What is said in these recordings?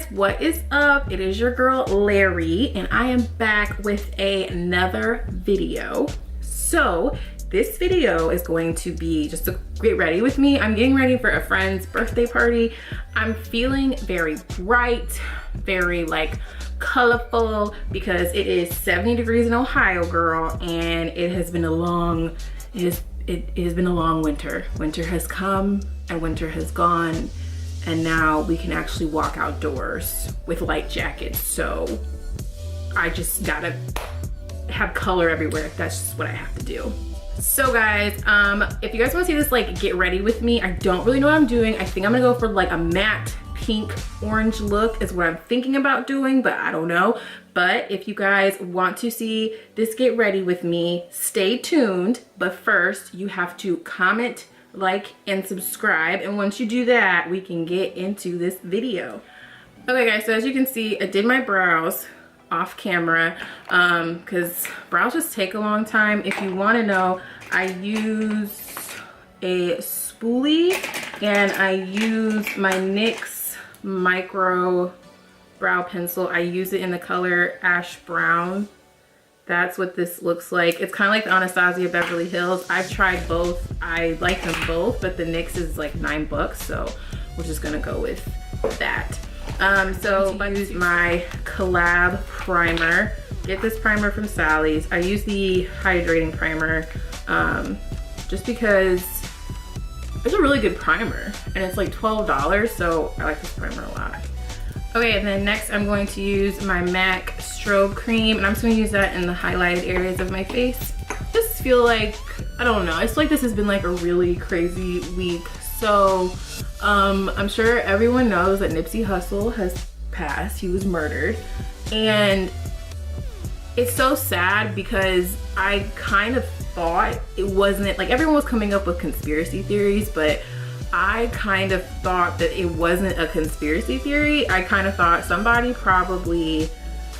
guys, what is up? It is your girl Larry, and I am back with another video. So this video is going to be just to get ready with me. I'm getting ready for a friend's birthday party. I'm feeling very bright, very like colorful, because it is 70 degrees in Ohio, girl, and it has been a long winter. Winter has come and winter has gone, and now we can actually walk outdoors with light jackets. So I just gotta have color everywhere. That's just what I have to do. So guys, if you guys want to see this like get ready with me, I don't really know what I'm doing. I think I'm gonna go for like a matte pink orange look is what I'm thinking about doing, but I don't know. But if you guys want to see this get ready with me, stay tuned. But first you have to comment, like, and subscribe, and once you do that, we can get into this video. Okay guys, so as you can see, I did my brows off camera because brows just take a long time. If you want to know, I use a spoolie and I use my NYX micro brow pencil. I use it in the color ash brown. That's what this looks like. It's kind of like the Anastasia Beverly Hills. I've tried both. I like them both, but the NYX is like $9, so we're just gonna go with that. So I use my collab primer. Get this primer from Sally's. I use the hydrating primer just because it's a really good primer, and it's like $12, so I like this primer a lot. Okay, and then next I'm going to use my MAC strobe cream, and I'm just gonna use that in the highlighted areas of my face. Just feel like, I don't know, it's like this has been like a really crazy week. So I'm sure everyone knows that Nipsey Hussle has passed. He was murdered, and it's so sad because I kind of thought it wasn't, like, everyone was coming up with conspiracy theories, but I kind of thought that it wasn't a conspiracy theory. I kind of thought somebody probably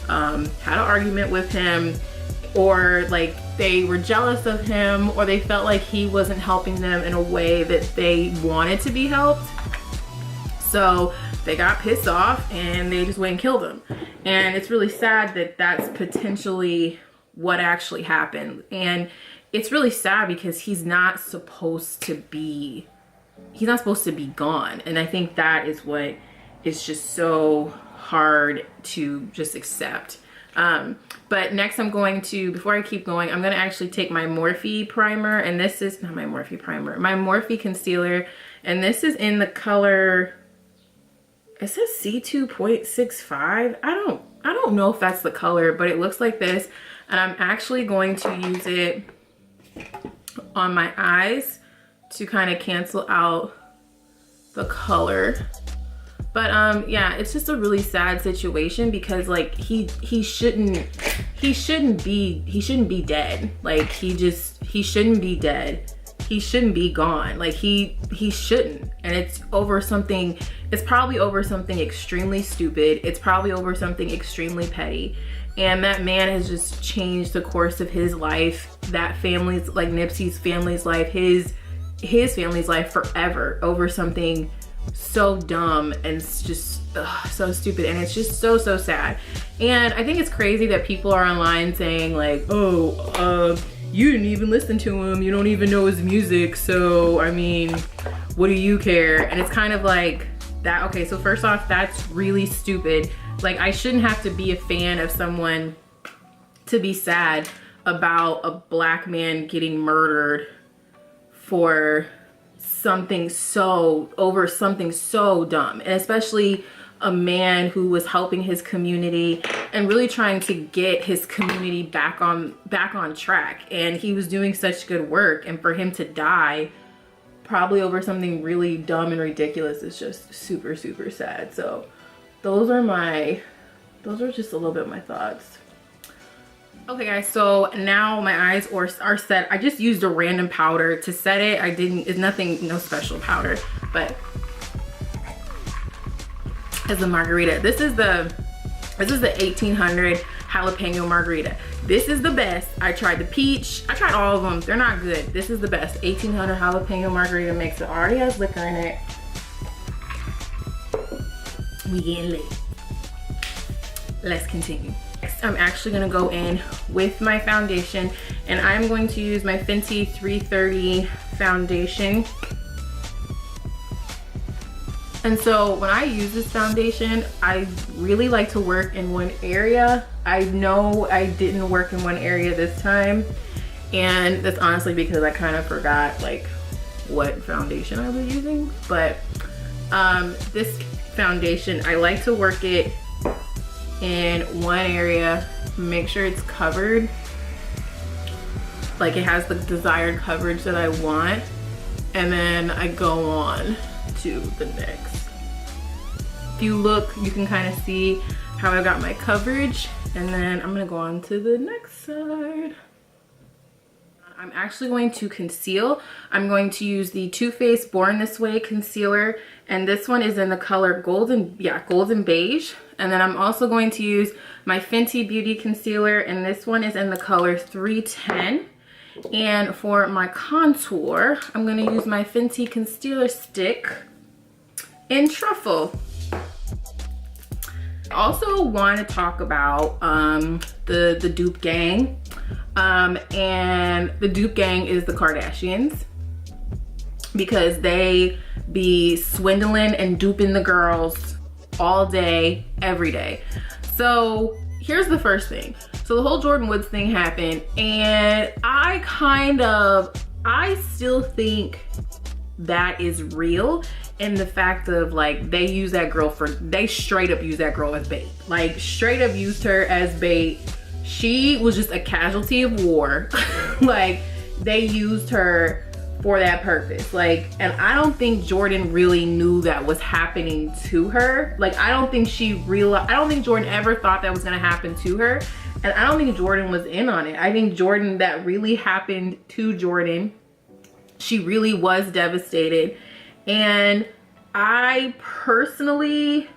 had an argument with him, or like they were jealous of him, or they felt like he wasn't helping them in a way that they wanted to be helped. So they got pissed off and they just went and killed him. And it's really sad that that's potentially what actually happened. And it's really sad because he's not supposed to be gone. And I think that is what is just so hard to just accept. But next I'm going to, before I keep going, I'm going to actually take my Morphe primer, and this is not my Morphe primer, my Morphe concealer, and this is in the color, it says C2.65. I don't know if that's the color, but it looks like this, and I'm actually going to use it on my eyes to kind of cancel out the color. But yeah, it's just a really sad situation because like he shouldn't be dead. Like he shouldn't be dead. He shouldn't be gone. Like he shouldn't. And it's over something, it's probably over something extremely stupid. It's probably over something extremely petty. And that man has just changed the course of his life, that family's, like Nipsey's family's life, his family's life forever, over something so dumb and just so stupid. And it's just so sad. And I think it's crazy that people are online saying like, oh, you didn't even listen to him, you don't even know his music, so I mean, what do you care? And it's kind of like that. Okay, so first off, that's really stupid. Like, I shouldn't have to be a fan of someone to be sad about a black man getting murdered for something so, over something so dumb. And especially a man who was helping his community and really trying to get his community back on track. And he was doing such good work, and for him to die probably over something really dumb and ridiculous is just super sad. So those are just a little bit of my thoughts. Okay guys, so now my eyes are set. I just used a random powder to set it. It's nothing, no special powder, but as a margarita. This is the 1800 jalapeno margarita. This is the best. I tried the peach. I tried all of them. They're not good. This is the best. 1800 jalapeno margarita mix. It already has liquor in it. We getting lit. let's continue. Next, I'm actually gonna go in with my foundation, and I'm going to use my Fenty 330 foundation. And so when I use this foundation, I really like to work in one area. I know I didn't work in one area this time, and that's honestly because I kind of forgot like what foundation I was using. But this foundation, I like to work it in one area, make sure it's covered, like it has the desired coverage that I want, and then I go on to the next. If you look, you can kind of see how I got my coverage, and then I'm gonna go on to the next side. I'm actually going to conceal. I'm going to use the Too Faced Born This Way concealer, and this one is in the color golden beige. And then I'm also going to use my Fenty Beauty concealer, and this one is in the color 310. And for my contour, I'm going to use my Fenty concealer stick in Truffle. I also want to talk about the dupe gang. And the dupe gang is the Kardashians, because they be swindling and duping the girls all day, every day. So here's the first thing. So the whole Jordyn Woods thing happened, and I still think that is real, in the fact of like they straight up use that girl as bait. Like straight up used her as bait. She was just a casualty of war. Like they used her for that purpose. Like, and I don't think Jordyn really knew that was happening to her. Like I don't think Jordyn ever thought that was gonna happen to her. And I don't think Jordyn was in on it. I think that really happened to Jordyn. She really was devastated. And I personally,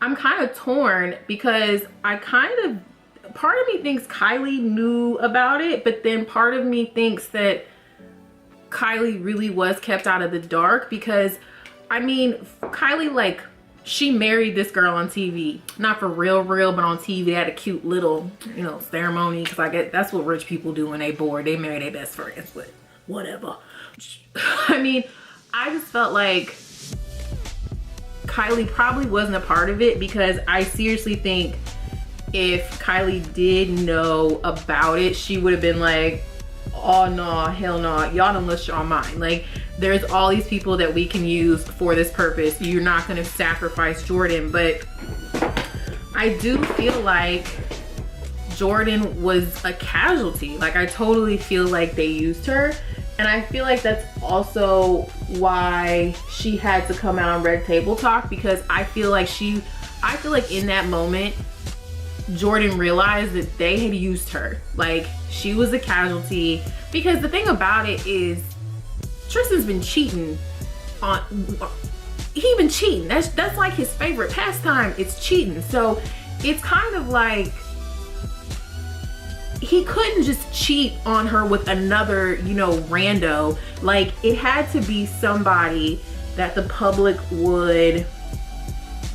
I'm kind of torn, because part of me thinks Kylie knew about it, but then part of me thinks that Kylie really was kept out of the dark, because I mean, Kylie, like, she married this girl on TV, not for real, but on TV. They had a cute little, you know, ceremony, because I guess that's what rich people do when they bored. They marry their best friends, but whatever. I mean, I just felt like Kylie probably wasn't a part of it, because I seriously think if Kylie did know about it, she would have been like, oh no, hell no, y'all done lost your mind. Like, there's all these people that we can use for this purpose. You're not gonna sacrifice Jordyn. But I do feel like Jordyn was a casualty. Like, I totally feel like they used her. And I feel like that's also why she had to come out on Red Table Talk, because I feel like in that moment, Jordyn realized that they had used her. Like, she was a casualty. Because the thing about it is, Tristan's been cheating he been cheating. That's like his favorite pastime. It's cheating. So it's kind of like he couldn't just cheat on her with another, you know, rando. Like, it had to be somebody that the public would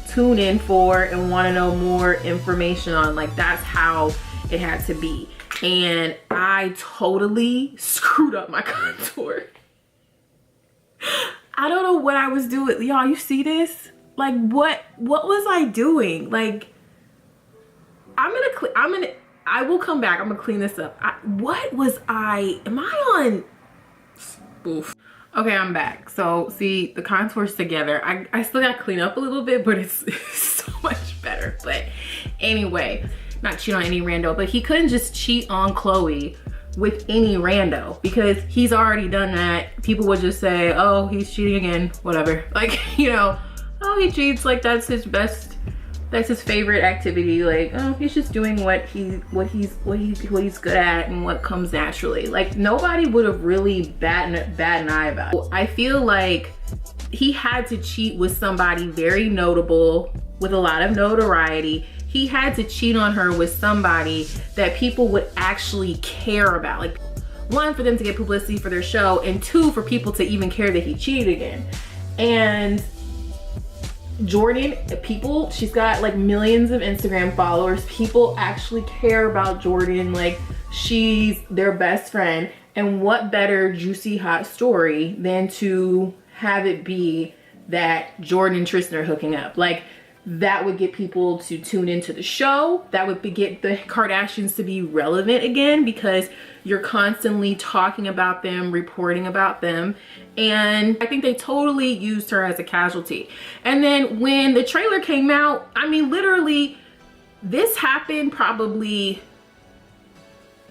tune in for and want to know more information on. Like, that's how it had to be. And I totally screwed up my contour. I don't know what I was doing. Y'all, you see this? Like, what was I doing? Like, I will come back. I'm gonna clean this up. Am I on? Oof. Okay, I'm back. So see, the contour's together. I still gotta clean up a little bit, but it's so much better. But anyway, not cheat on any rando, but he couldn't just cheat on Chloe with any rando, because he's already done that. People would just say, oh, he's cheating again, whatever. Like, you know, oh, he cheats, like that's his favorite activity. Like, oh, he's just doing what he's good at and what comes naturally. Like, nobody would have really bat an eye about it. I feel like he had to cheat with somebody very notable with a lot of notoriety. He had to cheat on her with somebody that people would actually care about. Like, one, for them to get publicity for their show, and two, for people to even care that he cheated again. And Jordan, people, she's got like millions of Instagram followers. People actually care about Jordan. Like, she's their best friend. And what better juicy hot story than to have it be that Jordan and Tristan are hooking up? Like, that would get people to tune into the show. That would get the Kardashians to be relevant again, because you're constantly talking about them, reporting about them. And I think they totally used her as a casualty. And then when the trailer came out, I mean, literally, this happened probably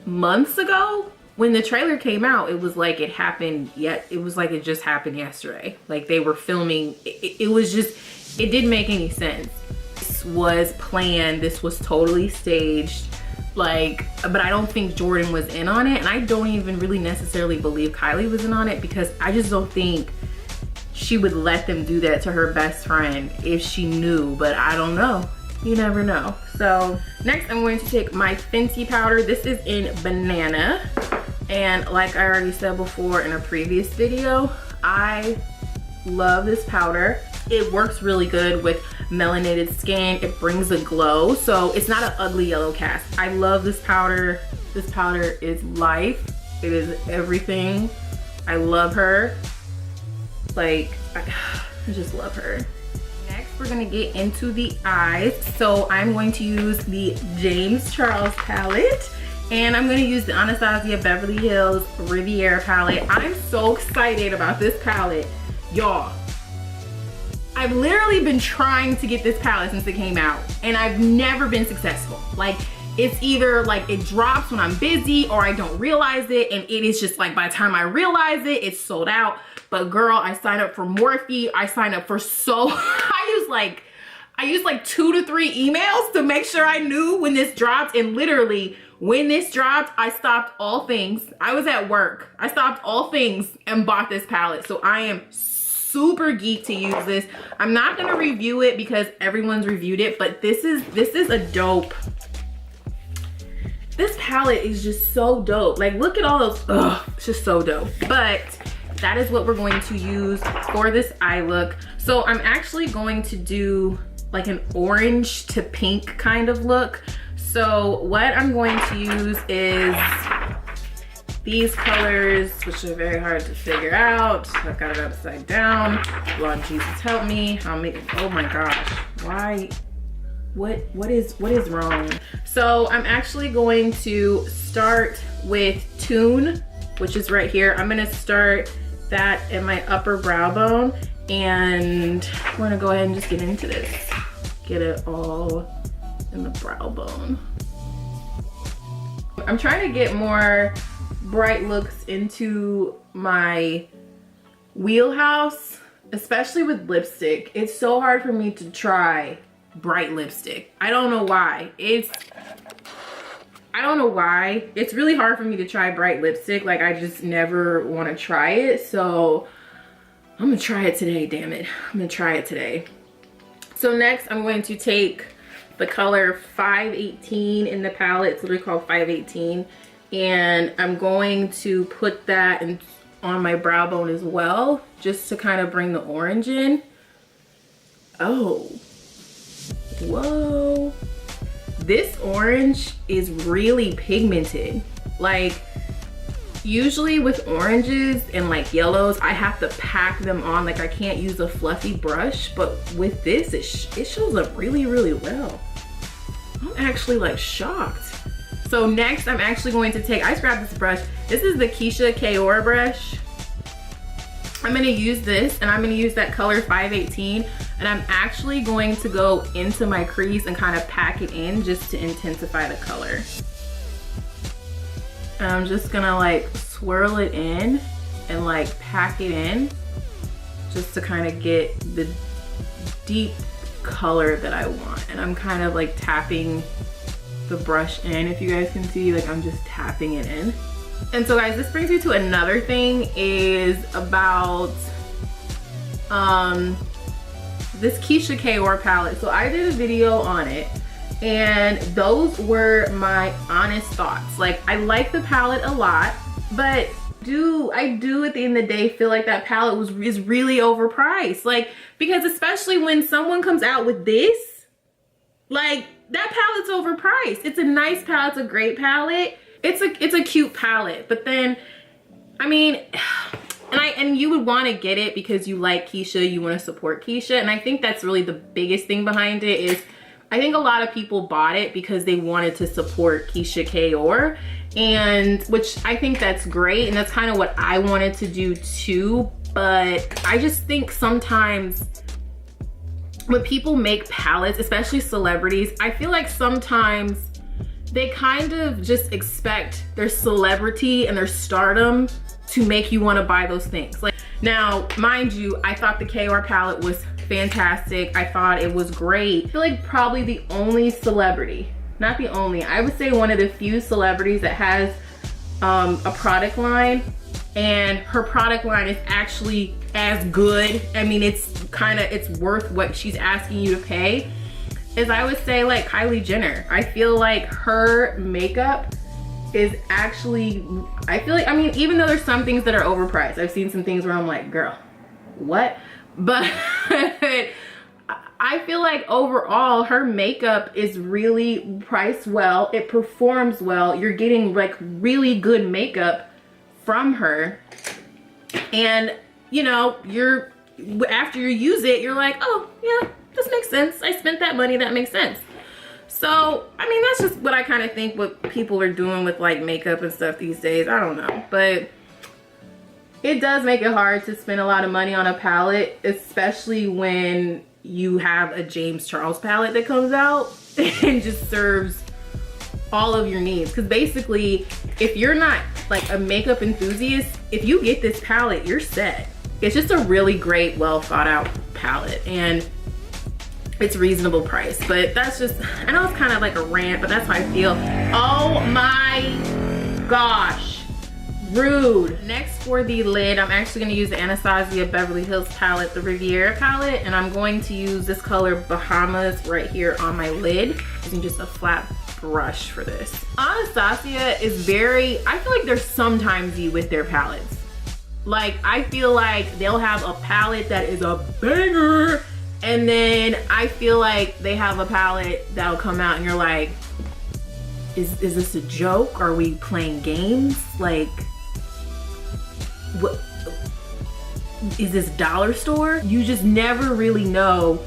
months ago. When the trailer came out, it was like it happened yet. It was like it just happened yesterday. Like, they were filming. It was just, it didn't make any sense. This was planned. This was totally staged. Like, but I don't think Jordan was in on it. And I don't even really necessarily believe Kylie was in on it, because I just don't think she would let them do that to her best friend if she knew. But I don't know. You never know. So next, I'm going to take my Fenty powder. This is in Banana. And like I already said before in a previous video, I love this powder. It works really good with melanated skin. It brings a glow. So it's not an ugly yellow cast. I love this powder. This powder is life. It is everything. I love her. Like, I just love her. Next, we're gonna get into the eyes. So I'm going to use the James Charles palette. And I'm gonna use the Anastasia Beverly Hills Riviera palette. I'm so excited about this palette, y'all. I've literally been trying to get this palette since it came out, and I've never been successful. Like, it's either like it drops when I'm busy or I don't realize it, and it is just like by the time I realize it, it's sold out. But girl, I signed up for Morphe. I signed up for I used like 2 to 3 emails to make sure I knew when this dropped. And literally, when this dropped, I stopped all things. I was at work. I stopped all things and bought this palette. So I am super geeked to use this. I'm not gonna review it because everyone's reviewed it, but this is a dope. This palette is just so dope. Like, look at all those, it's just so dope. But that is what we're going to use for this eye look. So I'm actually going to do like an orange to pink kind of look. So what I'm going to use is these colors, which are very hard to figure out. I've got it upside down. Lord Jesus, help me. Oh my gosh, why? What is wrong? So I'm actually going to start with Tune, which is right here. I'm gonna start that in my upper brow bone, and I'm gonna go ahead and just get into this. Get it all in the brow bone. I'm trying to get more bright looks into my wheelhouse, especially with lipstick. It's so hard for me to try bright lipstick. I don't know why. I don't know why. It's really hard for me to try bright lipstick. Like, I just never want to try it. So I'm gonna try it today, damn it. I'm gonna try it today. So next, I'm going to take the color 518 in the palette. It's literally called 518. And I'm going to put that on my brow bone as well, just to kind of bring the orange in. Oh, whoa. This orange is really pigmented. Like, usually with oranges and like yellows, I have to pack them on. Like, I can't use a fluffy brush, but with this, it shows up really, really well. I'm actually like shocked. So next, I'm actually going to take, I just grabbed this brush. This is the Keisha Kaora brush. I'm gonna use this, and I'm gonna use that color 518, and I'm actually going to go into my crease and kind of pack it in just to intensify the color. And I'm just gonna like swirl it in and like pack it in just to kind of get the deep color that I want. And I'm kind of like tapping the brush in. If you guys can see, like, I'm just tapping it in. And so guys, this brings me to another thing, is about this Keisha Kaora palette. So I did a video on it, and those were my honest thoughts. Like, I like the palette a lot, but I do at the end of the day feel like that palette is really overpriced. Like, because especially when someone comes out with this, like, that palette's overpriced. It's a nice palette, it's a great palette. It's a cute palette, but then, I mean, and you would want to get it because you like Keisha, you want to support Keisha, and I think that's really the biggest thing behind it is I think a lot of people bought it because they wanted to support Keisha Kaur, and which I think that's great, and that's kind of what I wanted to do too. But I just think sometimes when people make palettes, especially celebrities, I feel like sometimes they kind of just expect their celebrity and their stardom to make you want to buy those things. Like, now, mind you, I thought the KR palette was fantastic. I thought it was great. I feel like probably the only celebrity, not the only, I would say one of the few celebrities that has a product line, and her product line is actually as good. I mean, it's worth what she's asking you to pay, is I would say like Kylie Jenner. I feel like her makeup is actually, I feel like, I mean, even though there's some things that are overpriced, I've seen some things where I'm like, girl, what? But I feel like overall her makeup is really priced well. It performs well. You're getting like really good makeup from her, and you know, after you use it, you're like, oh yeah, this makes sense. I spent that money, that makes sense. So, I mean, that's just what I kind of think what people are doing with like makeup and stuff these days. I don't know, but it does make it hard to spend a lot of money on a palette, especially when you have a James Charles palette that comes out and just serves all of your needs. Because basically, if you're not like a makeup enthusiast, if you get this palette, you're set. It's just a really great, well thought out palette, and it's reasonable price. But that's just, I know it's kind of like a rant, but that's how I feel. Oh my gosh, rude. Next for the lid, I'm actually going to use the Anastasia Beverly Hills palette, the Riviera palette, and I'm going to use this color Bahamas right here on my lid, using just a flat brush for this. Anastasia is very, I feel like they're sometimesy with their palettes. Like, I feel like they'll have a palette that is a banger, and then I feel like they have a palette that'll come out and you're like, is this a joke? Are we playing games? Like, what is this, dollar store? You just never really know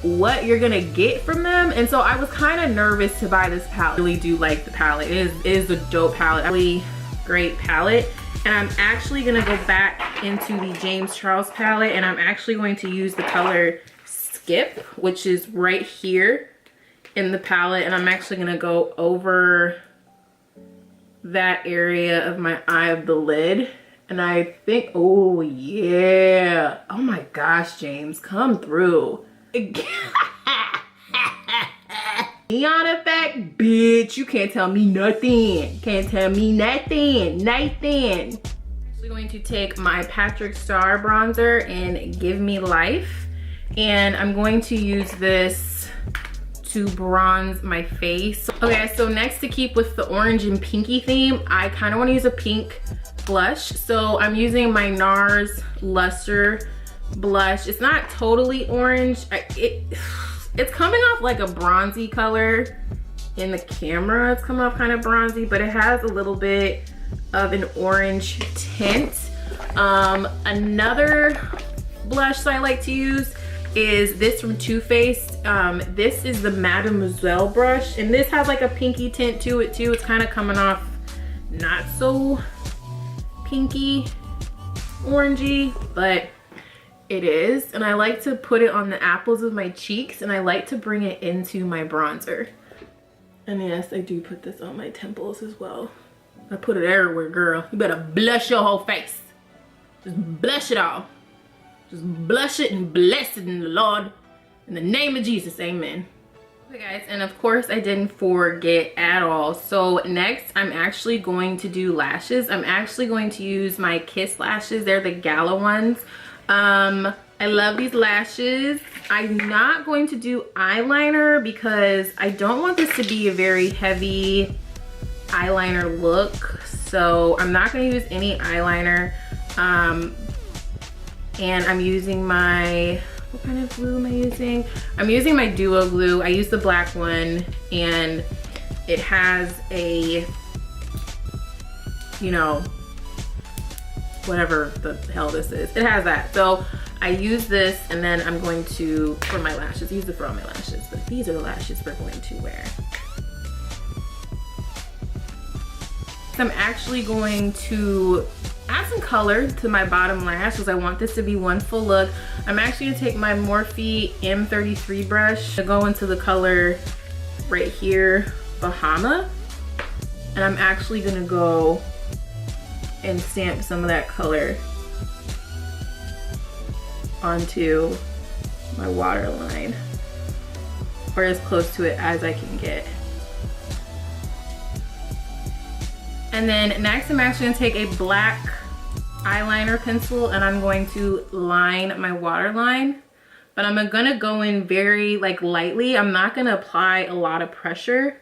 what you're gonna get from them, and so I was kind of nervous to buy this palette. I really do like the palette. It is a dope palette, really great palette. And I'm actually gonna go back into the James Charles palette, and I'm actually going to use the color Skip, which is right here in the palette, and I'm actually gonna go over that area of my eye of the lid. And I think, oh yeah, oh my gosh, James, come through. Neon effect, bitch, you can't tell me nothing. Can't tell me nothing, Nathan. I'm actually going to take my Patrick Starr bronzer in Give Me Life, and I'm going to use this to bronze my face. Okay, so next, to keep with the orange and pinky theme, I kind of want to use a pink blush. So I'm using my Nars Luster blush. It's not totally orange. It's coming off like a bronzy color in the camera. It's coming off kind of bronzy, but it has a little bit of an orange tint. Another blush that I like to use is this from Too Faced. This is the Mademoiselle brush, and this has like a pinky tint to it too. It's kind of coming off not so pinky orangey, but it is. And I like to put it on the apples of my cheeks, and I like to bring it into my bronzer. And yes, I do put this on my temples as well. I put it everywhere, girl. You better blush your whole face. Just blush it all. Just blush it and bless it in the Lord. In the name of Jesus, amen. Okay guys, and of course I didn't forget at all. So next, I'm actually going to do lashes. I'm actually going to use my Kiss lashes. They're the Gala ones. I love these lashes. I'm not going to do eyeliner because I don't want this to be a very heavy eyeliner look. So I'm not gonna use any eyeliner. And I'm using my, what kind of glue am I using? I'm using my Duo glue. I use the black one, and it has a, you know, whatever the hell this is. It has that. So I use this, and then I'm going to, for my lashes, use it for all my lashes, but these are the lashes we're going to wear. So I'm actually going to add some color to my bottom lash because I want this to be one full look. I'm actually gonna take my Morphe M33 brush to go into the color right here, Bahama. And I'm actually gonna go and stamp some of that color onto my waterline, or as close to it as I can get. And then next I'm actually gonna take a black eyeliner pencil and I'm going to line my waterline, but I'm gonna go in very like lightly. I'm not gonna apply a lot of pressure.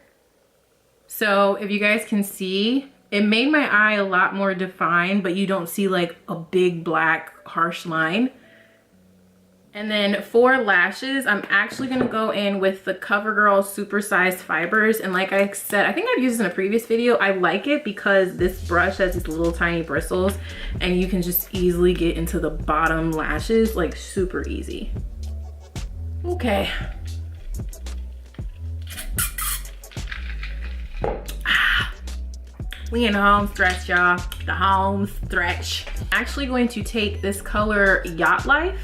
So if you guys can see, it made my eye a lot more defined, but you don't see like a big black harsh line. And then for lashes, I'm actually gonna go in with the CoverGirl Supersized Fibers. And like I said, I think I've used this in a previous video. I like it because this brush has these little tiny bristles and you can just easily get into the bottom lashes, like super easy. Okay. We in the home stretch, y'all. The home stretch. Actually going to take this color Yacht Life,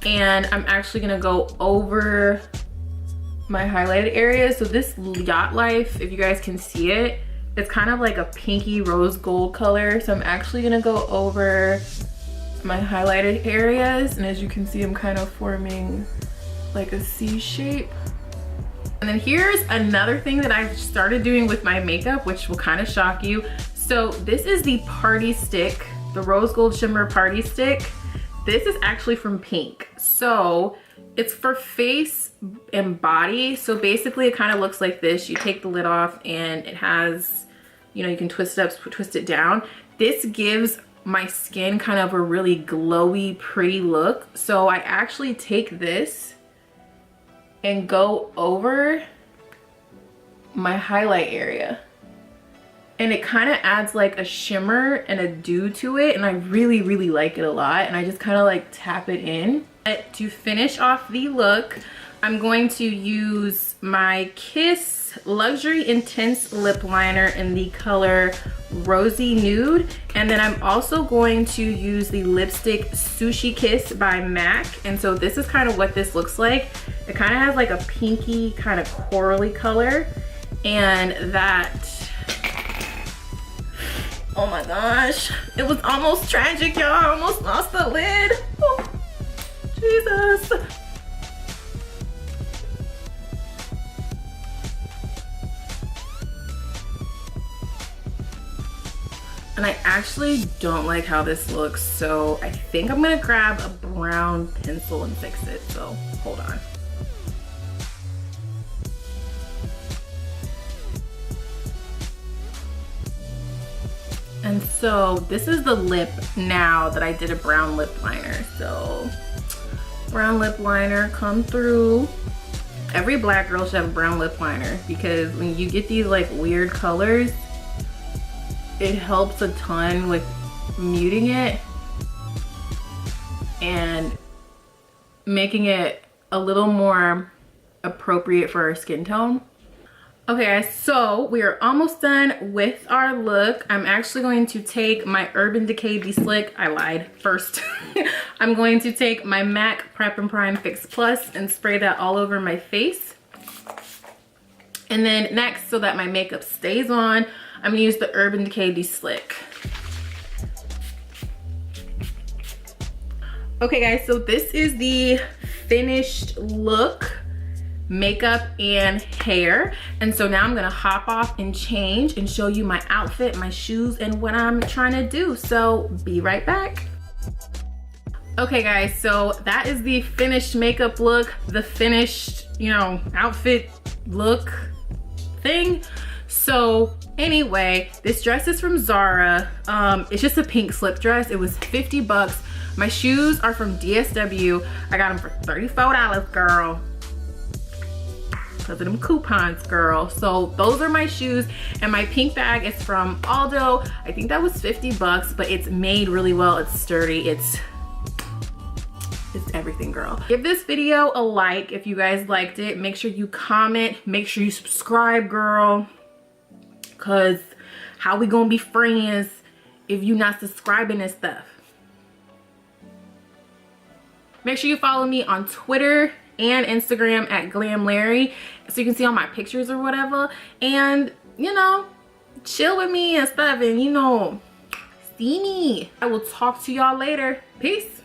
and I'm actually gonna go over my highlighted area. So this Yacht Life, if you guys can see it, it's kind of like a pinky rose gold color. So I'm actually gonna go over my highlighted areas, and as you can see, I'm kind of forming like a C shape. And then here's another thing that I've started doing with my makeup, which will kind of shock you. So this is the Party Stick, the Rose Gold Shimmer Party Stick. This is actually from Pink. So it's for face and body. So basically it kind of looks like this. You take the lid off and it has, you know, you can twist it up, twist it down. This gives my skin kind of a really glowy, pretty look. So I actually take this and go over my highlight area. And it kind of adds like a shimmer and a dew to it, and I really, really like it a lot. And I just kind of like tap it in. To finish off the look, I'm going to use my Kiss Luxury Intense Lip Liner in the color Rosy Nude. And then I'm also going to use the lipstick Sushi Kiss by MAC. And so this is kind of what this looks like. It kind of has like a pinky kind of corally color. And that, oh my gosh, it was almost tragic, y'all. I almost lost the lid. Oh, Jesus. And I actually don't like how this looks, so I think I'm gonna grab a brown pencil and fix it, so hold on. And so this is the lip now that I did a brown lip liner. So brown lip liner, come through. Every black girl should have a brown lip liner because when you get these like weird colors, it helps a ton with muting it and making it a little more appropriate for our skin tone. Okay guys, so we are almost done with our look. I'm actually going to take my Urban Decay De-Slick, I lied first. I'm going to take my MAC Prep and Prime Fix Plus and spray that all over my face. And then next, so that my makeup stays on, I'm gonna use the Urban Decay De-Slick. Okay guys, so this is the finished look, makeup and hair. And so now I'm gonna hop off and change and show you my outfit, my shoes, and what I'm trying to do. So be right back. Okay guys, so that is the finished makeup look, the finished, you know, outfit look thing. So anyway, this dress is from Zara. It's just a pink slip dress. It was 50 bucks. My shoes are from DSW. I got them for $34, girl. Because of them coupons, girl. So those are my shoes, and my pink bag is from Aldo. I think that was 50 bucks, but it's made really well. It's sturdy. It's everything, girl. Give this video a like if you guys liked it. Make sure you comment. Make sure you subscribe, girl. Cause how we gonna be friends if you not subscribing and stuff? Make sure you follow me on Twitter and Instagram at GlamLarry, so you can see all my pictures or whatever, and you know, chill with me and stuff, and you know, see me. I will talk to y'all later. Peace.